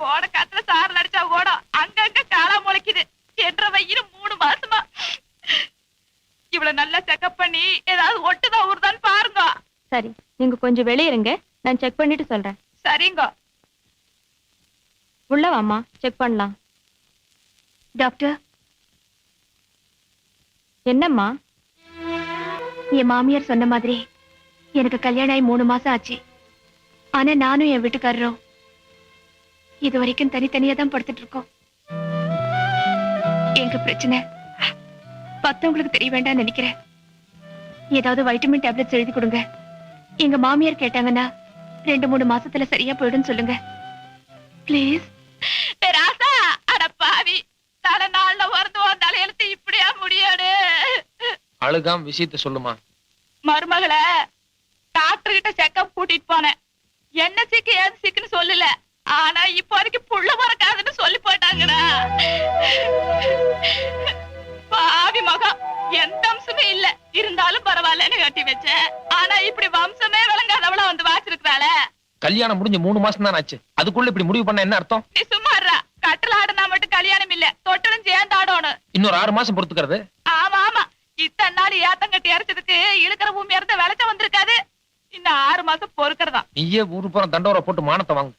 போட காத்துல சாரல் அடிச்சா கூட அங்கங்க காலா முளைக்குது. என்ற வயிறு 3 மாசமா. இவ்வளவு நல்லா செக்அப் பண்ணி ஏதாவது ஒட்டுதா ஊறுதான்னு பாருங்க. சரி, நீங்க கொஞ்சம் வெளியே இருங்க, நான் செக் பண்ணிட்டு சொல்றேன். சரிங்க. உள்ள வாம்மா, செக் பண்ணலாம். டாக்டர், என்னம்மா? என் மாமியார் சொன்ன மாதிரி எனக்கு கல்யாணம் ஆகி 3 மாசம் ஆச்சு. ஆனா நானும் என் வீட்டுக்காரரும் இது வரைக்கும் தனித்தனியா தான் படுத்துட்டு இருக்கோம். எங்க பிரச்சனை மத்தவங்களுக்கு தெரிய வேண்டாம் நினைக்கிறேன். ஏதாவது வைட்டமின் டேப்லெட்ஸ் எழுதி கொடுங்க. எங்க மாமியார் கேட்டாங்கன்னா 2-3 மாசத்துல சரியா போயிடும் சொல்லுங்க பிளீஸ். ராசா, அட பாவி, தலை நாள்ல வரது ஒரு தலையெழுத்து இப்படியா முடியாது? அழுகாம விஷயத்த சொல்லுமா. மருமகளை டாக்டர் கிட்ட செக்அப் கூட்டிட்டு போனேன். என்ன சிக்கு ஏது சிக்குன்னு சொல்லல. ஆனா இப்ப வரைக்கும் புள்ள பிறக்காதுன்னு சொல்லி போட்டாங்கடா. பாவி மகம், எந்த அம்சமே இல்ல. இருந்தாலும் பரவாயில்லன்னு கட்டி வச்சேன். ஆனா இப்படி வம்சமே விளங்காதவள வந்து வாச்சிருக்காள. கல்யாணம் முடிஞ்சு 3 மாசம் தான் ஆச்சு, அதுக்குள்ள இப்படி முடிவு பண்ண என்ன அர்த்தம்? நீ சும்மா இருடா. கட்டில ஆடுனா மட்டும் கல்யாணம் இல்ல, தொட்டலும் சேர்ந்து ஆடணும். இன்னொரு 6 மாசம் பொறுத்துக்கிறது. ஆமா ஆமா, இத்தனை நாள் ஏத்தங்கட்டி அரைச்சதுக்கு இழுக்கிற பூமி இறந்த விளைச்ச வந்திருக்காது. இன்னும் 6 மாசம் பொறுக்கிறதா. நீயே ஊரு புறம் தண்டோரை போட்டு மானத்தை வாங்க.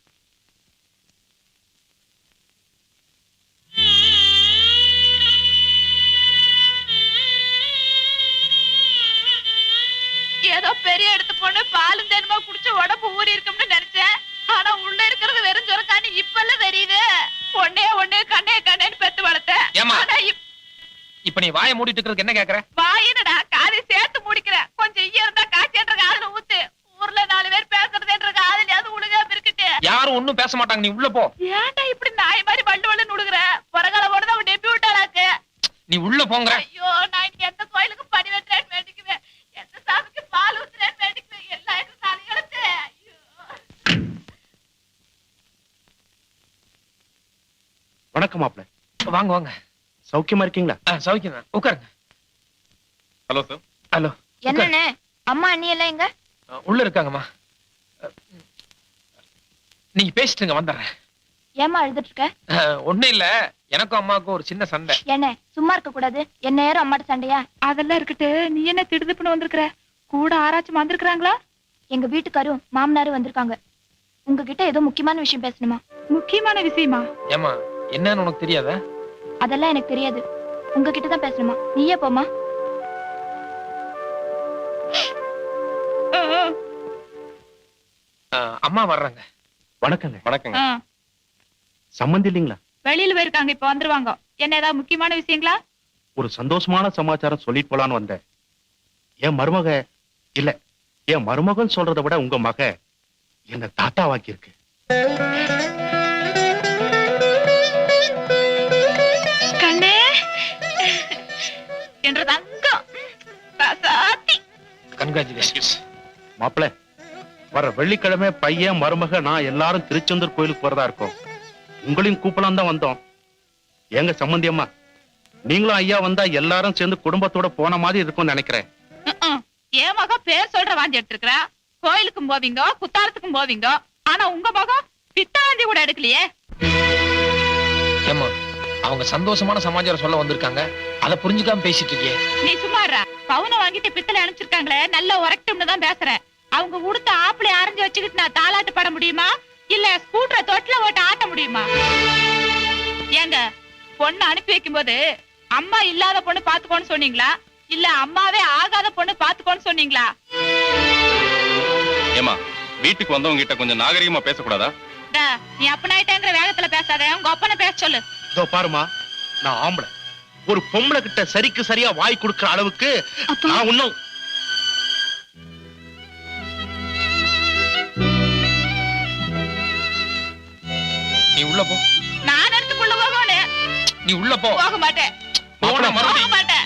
ஏதோ பெரிய எடுத்து பொண்ணு பாலும் தேனுமா குடிச்சு உடம்பு ஊறி இருக்கும்னு நினைச்சேன். ஆனா உள்ள இருக்கிறது வெறும் சொரக்கானு இப்பெல்லாம் தெரியுது. ஒன்னே ஒண்ணு கண்ணே கண்ணேன்னு பெத்து வளர்த்தேன். இப்ப நீ வாயை மூடிட்டு இருக்கிறதுக்கு என்ன கேக்குற? வாயினடா காதை சேர்த்து முடிக்கிற. கொஞ்சம் ஈய இருந்தா காய்ச்சன்ற காதுல ஊத்து. ஊர்ல 4 பேர் பேசுறதுன்ற காதுலயாவது உழுகாம இருக்கட்டு. யாரும் ஒண்ணும் பேச மாட்டாங்க, நீ உள்ள போ. ஏன்டா இப்படி நாய் மாதிரி வண்டு வண்டு உழுகுற? பொறகால போட அவன் டெபி விட்டாளாக்கு. நீ உள்ள போங்க. ஐயோ, நான் இன்னைக்கு எந்த கோயிலுக்கு பணி வெட்டுறேன்னு வேண்டிக்குவேன், எந்த சாமிக்கு பால் ஊத்துறேன்னு வேண்டிக்குவேன். எல்லாம் எனக்கு தலையெழுத்து. ஐயோ. வணக்கம் மாப்ள. வாங்க வாங்க. சௌக்கியமா இருக்கீங்களா? சௌக்கியம் தான், உட்காருங்க. Hello sir. ஹலோ. என்னண்ணே, அம்மா அண்ணி எல்லாம் எங்க? உள்ள இருக்காங்கம்மா. நீங்க பேசிட்டுங்க, வந்துடுறேன். ஏமா அழுதுட்டு இருக்க? ஒண்ணும் இல்ல, எனக்கும் அம்மாவுக்கும் ஒரு சின்ன சண்டை. என்ன சும்மா இருக்க கூடாது? என்ன நேரம் அம்மாட்ட சண்டையா? அதெல்லாம் இருக்கட்டு, நீ என்ன திடுதுப்புன்னு வந்திருக்கிற? கூட ஆராய்ச்சி வந்திருக்காங்களா? எங்க வீட்டுக்காரும் மாமனாரும் வந்திருக்காங்க. உங்ககிட்ட ஏதோ முக்கியமான விஷயம் பேசணுமா? முக்கியமான விஷயமா? ஏமா, என்னன்னு உனக்கு தெரியாதா? அதெல்லாம் எனக்கு தெரியாது. உங்ககிட்ட தான் பேசணுமா? நீயே போமா. அம்மா வர்றாங்க. வணக்கங்க. வணக்கங்க. சம்மந்தி இல்லீங்களா? வெளியில போயிருக்காங்க, இப்ப வந்துருவாங்க. என்ன ஏதாவது முக்கியமான விஷயங்களா? ஒரு சந்தோஷமான சமாச்சாரம் சொல்லிட்டு போலான்னு வந்தேன். என் மருமக இல்ல, என் மருமகன் சொல்றதை விட உங்க மக என்ன தாத்தாவாக்கி இருக்கு. கண்ணே என்ற தங்கம் ராசாத்தி. கங்க்ராச்சுலேஷன்ஸ். மாப்பிள்ள, வர வெள்ளிக்கிழமை பையன் மருமக நான் எல்லாரும் திருச்செந்தூர் கோயிலுக்கு போறதா இருக்கோம். உங்களையும் கூப்பிடலாம் தான் வந்தோம். எங்க சம்பந்தி அம்மா, நீங்களும் ஐயா வந்தா எல்லாரும் சேர்ந்து குடும்பத்தோட போன மாதிரி இருக்கும்னு நினைக்கிறேன். என் மகன் பேர் சொல்ற வாந்தி எடுத்திருக்கிறா. கோயிலுக்கும் போவீங்க, குத்தாலத்துக்கும் போவீங்க. ஆனா உங்க மகன் பித்தாந்தி கூட எடுக்கலையே. ஏமா, அவங்க சந்தோஷமான சமாச்சாரம் சொல்ல வந்திருக்காங்க, அதை புரிஞ்சுக்காம பேசிட்டு இருக்கியே. நீ சும்மாறா. பவுனை வாங்கிட்டு பித்தளை அனுப்பிச்சிருக்காங்களே, நல்ல உரக்கட்டும்னு தான் பேசுறேன். அவங்க உடுத்த ஆப்பிளை அரைஞ்சு வச்சுக்கிட்டு நான் தாலாட்டு பாட முடியுமா? இல்ல ஸ்கூட்டரை தொட்டில ஓட்ட ஆட்ட முடியுமா? ஏங்க, பொண்ணு அனுப்பி வைக்கும் போது அம்மா இல்லாத பொண்ணு பாத்துக்கோன்னு சொன்னீங்களா, இல்ல அம்மாவே ஆகாத பொண்ணு பாத்துக்கோன்னு சொன்னீங்களா? ஏமா, வீட்டுக்கு வந்தவங்க கிட்ட கொஞ்சம் நாகரிகமா பேசக்கூடாதா? நீ அப்பனாயிட்டேங்கிற வேகத்துல பேசாத, உங்க அப்பனை பேச சொல்லு. இதோ பாருமா, நான் ஆம்பளை. ஒரு பொம்பளை கிட்ட சரிக்கு சரியா வாய் கொடுக்கிற அளவுக்கு நான் இன்னும். நீ உள்ள போ. நான் எடுத்துக்குள்ள போகணும். நீ உள்ள போ. போக மாட்டேன். போன போக மறுபடியும் மாட்டேன்.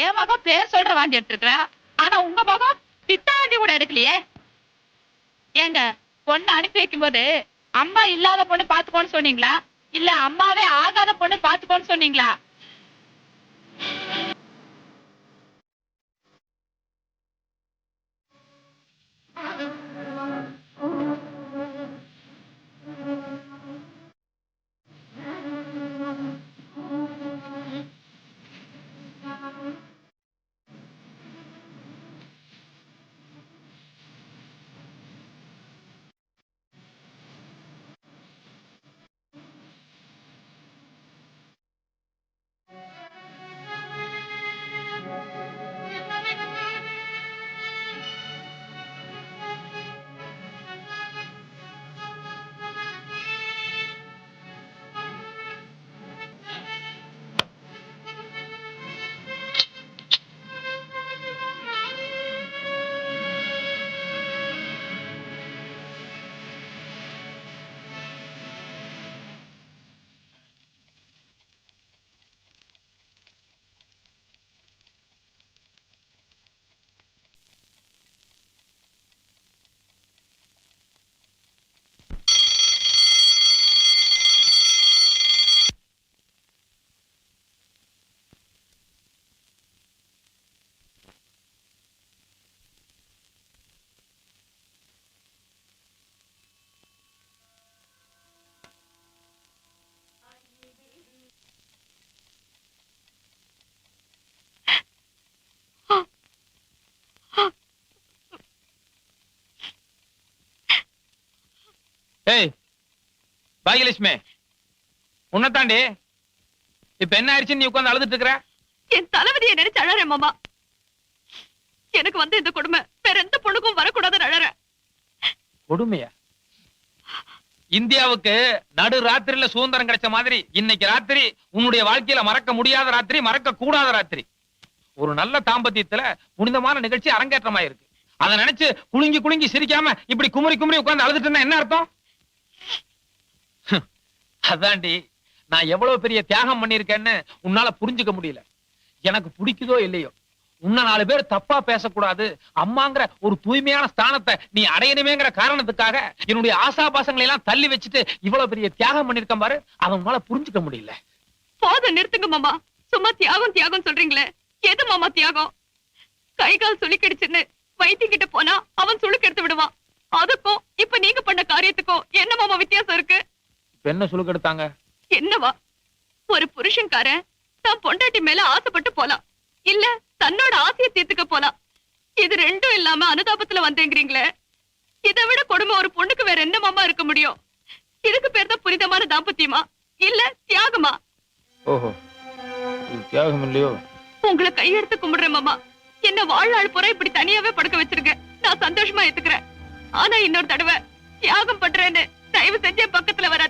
என் மகன் பேர் சொல்ற வாண்டி எடுத்துருக்கா, ஆனா உங்க மகன் பித்தாண்டி கூட எடுக்கலையே. ஏங்க, பொண்ணு அனுப்பி வைக்கும் போது அம்மா இல்லாத பொண்ணு பாத்துக்கோன்னு சொன்னீங்களா, இல்ல அம்மாவே ஆகாத பொண்ணு பாத்துக்கோன்னு சொன்னீங்களா? ஏய் பாகியலட்சுமி, உன்னதாண்டி இப்ப என்ன ஆயிடுச்சு நீ உட்கார்ந்து அழுதுட்டு இருக்கிற? என் தளபதியை நினைச்சு அழறேன் மாமா. எனக்கு வந்து இந்த கொடுமை வேற எந்த பொண்ணுக்கும் வரக்கூடாதுன்னு அழறேன். கொடுமையா? இந்தியாவுக்கு நடு ராத்திரில சுதந்திரம் கிடைச்ச மாதிரி இன்னைக்கு ராத்திரி உன்னுடைய வாழ்க்கையில மறக்க முடியாத ராத்திரி, மறக்க கூடாத ராத்திரி. ஒரு நல்ல தாம்பத்தியத்துல புனிதமான நிகழ்ச்சி அரங்கேற்றமாயிருக்கு. அதை நினைச்சு குலுங்கி குலுங்கி சிரிக்காம இப்படி குமரி குமரி உட்கார்ந்து அழுதுட்டு என்ன அர்த்தம்? அதாண்டி நான் எவ்வளவு பெரிய தியாகம் பண்ணிருக்கேன்னு உன்னால புரிஞ்சுக்க முடியல. எனக்கு பிடிக்குதோ இல்லையோ, உன்ன 4 பேர் தப்பா பேசக்கூடாது, அம்மாங்கிற ஒரு தூய்மையான ஸ்தானத்தை நீ அடையணுமேங்கிற காரணத்துக்காக என்னுடைய ஆசாபாசங்களை எல்லாம் தள்ளி வச்சுட்டு இவ்வளவு பெரிய தியாகம் பண்ணிருக்கேன் பாரு. அவன் உன்னால புரிஞ்சுக்க முடியல. போதும், நிறுத்துங்க மாமா. சும்மா தியாகம் தியாகம் சொல்றீங்களே, எது மாமா தியாகம்? கை கால் சுளுக்கிடுச்சுன்னு வைத்தியங்கிட்ட போனா அவன் சுளுக்கு எடுத்து விடுவான். அதுக்கும் இப்ப நீங்க பண்ண காரியத்துக்கும் என்ன மாமா வித்தியாசம் இருக்கு? என்ன சுளுக்கு எடுத்தாங்க? என்னவா, ஒரு புருஷன்காரன் தான் பொண்டாட்டி மேல ஆசைப்பட்டு போலாம், இல்ல தன்னோட ஆசையை தீர்த்துக்க போலாம். இது ரெண்டும் இல்லாம அனுதாபத்துல வந்தேங்கிறீங்களே, இதை விட கொடுமை ஒரு பொண்ணுக்கு வேற என்ன மாமா இருக்க முடியும்? இதுக்கு பேர் தான் புனிதமான தாம்பத்தியமா, இல்ல தியாகமா? ஓஹோ, இது தியாகம் இல்லையோ? உங்களை கையெடுத்து கும்பிடுறேன் மாமா. என்ன வாழ்நாள் பூரா இப்படி தனியாவே படுக்க வச்சிருக்க நான் சந்தோஷமா ஏத்துக்கிறேன். ஆனா இன்னொரு தடவை தியாகம் பண்றேன்னு தயவு செஞ்சு பக்கத்துல வர